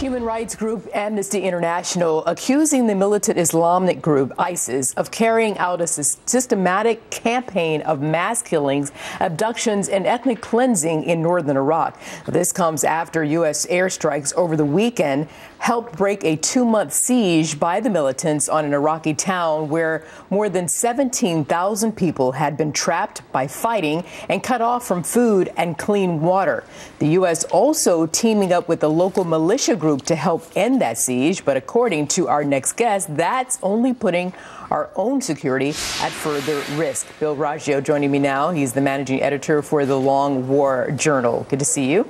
Human rights group Amnesty International accusing the militant Islamic group ISIS of carrying out a systematic campaign of mass killings, abductions, and ethnic cleansing in northern Iraq. This comes after U.S. airstrikes over the weekend helped break a 2-month siege by the militants on an Iraqi town where more than 17,000 people had been trapped by fighting and cut off from food and clean water. The U.S. also teaming up with the local militia group to help end that siege, but according to our next guest, that's only putting our own security at further risk. Bill Roggio joining me now. He's the managing editor for the Long War Journal. Good to see you.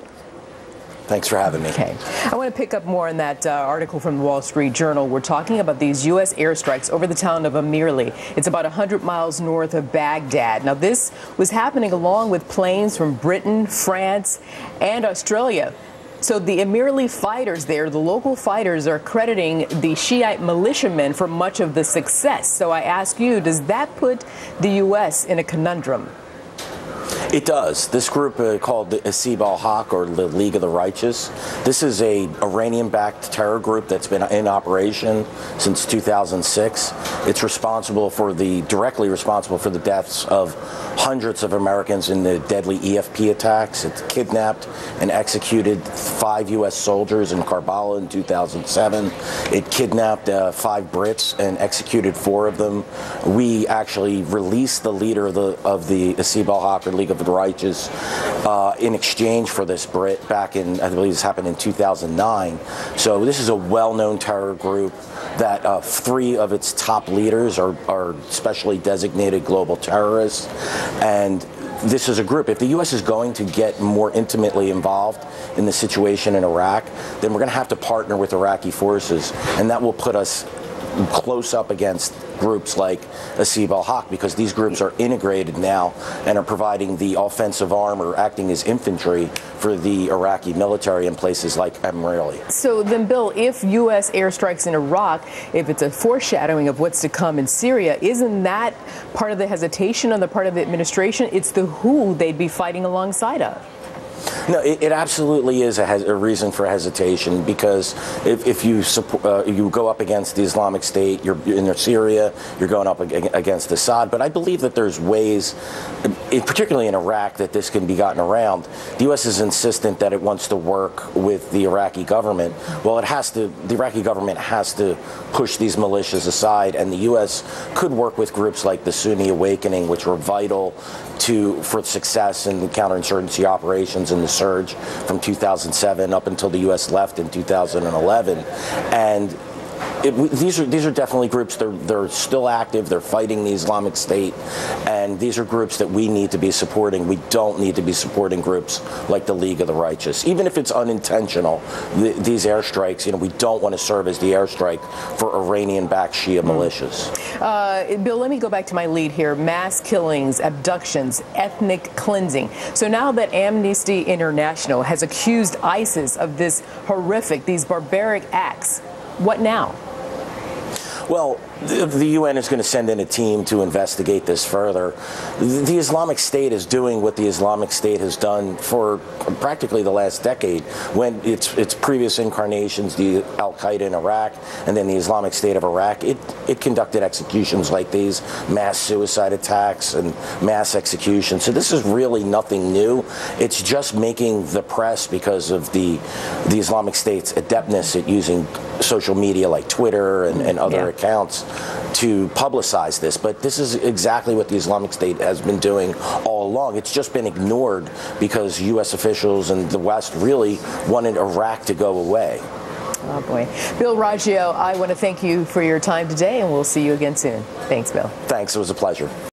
Thanks for having me. Okay. I want to pick up more on that article from the Wall Street Journal. We're talking about these U.S. airstrikes over the town of Amirli. It's about 100 miles north of Baghdad. Now, this was happening along with planes from Britain, France, and Australia. So the Amirli fighters there, the local fighters, are crediting the Shiite militiamen for much of the success. So I ask you, does that put the U.S. in a conundrum? It does. This group called the Asib al-Haq, or the League of the Righteous, this is a Iranian-backed terror group that's been in operation since 2006. It's directly responsible for the deaths of hundreds of Americans in the deadly EFP attacks. It kidnapped and executed 5 U.S. soldiers in Karbala in 2007. It kidnapped 5 Brits and executed 4 of them. We actually released the leader of the Asib al-Haq, or League of the Righteous, in exchange for this Brit back in, I believe this happened in 2009. So this is a well-known terror group that 3 of its top leaders are specially designated global terrorists. And this is a group, if the U.S. is going to get more intimately involved in the situation in Iraq, then we're going to have to partner with Iraqi forces, and that will put us close up against groups like Asib al-Haq, because these groups are integrated now and are providing the offensive arm or acting as infantry for the Iraqi military in places like Amirli. So then, Bill, if U.S. airstrikes in Iraq, if it's a foreshadowing of what's to come in Syria, isn't that part of the hesitation on the part of the administration? It's the who they'd be fighting alongside of. No, it absolutely is a reason for hesitation, because if you you go up against the Islamic State, you're in Syria, you're going up against Assad. But I believe that there's ways, particularly in Iraq, that this can be gotten around. The U.S. is insistent that it wants to work with the Iraqi government. Well, the Iraqi government has to push these militias aside, and the U.S. could work with groups like the Sunni Awakening, which were vital for success in the counterinsurgency operations and the surge from 2007 up until the U.S. left in 2011. And these are definitely groups. They're still active. They're fighting the Islamic State, and these are groups that we need to be supporting. We don't need to be supporting groups like the League of the Righteous, even if it's unintentional. These airstrikes, we don't want to serve as the airstrike for Iranian-backed Shia militias. Bill, let me go back to my lead here: mass killings, abductions, ethnic cleansing. So now that Amnesty International has accused ISIS of these barbaric acts, what now? Well, the UN is going to send in a team to investigate this further. The Islamic State is doing what the Islamic State has done for practically the last decade. When its previous incarnations, the Al-Qaeda in Iraq and then the Islamic State of Iraq, it conducted executions like these, mass suicide attacks and mass executions. So this is really nothing new. It's just making the press because of the Islamic State's adeptness at using social media like Twitter and other accounts to publicize this. But this is exactly what the Islamic State has been doing all along. It's just been ignored because U.S. officials and the West really wanted Iraq to go away. Oh, boy. Bill Roggio, I want to thank you for your time today, and we'll see you again soon. Thanks, Bill. Thanks. It was a pleasure.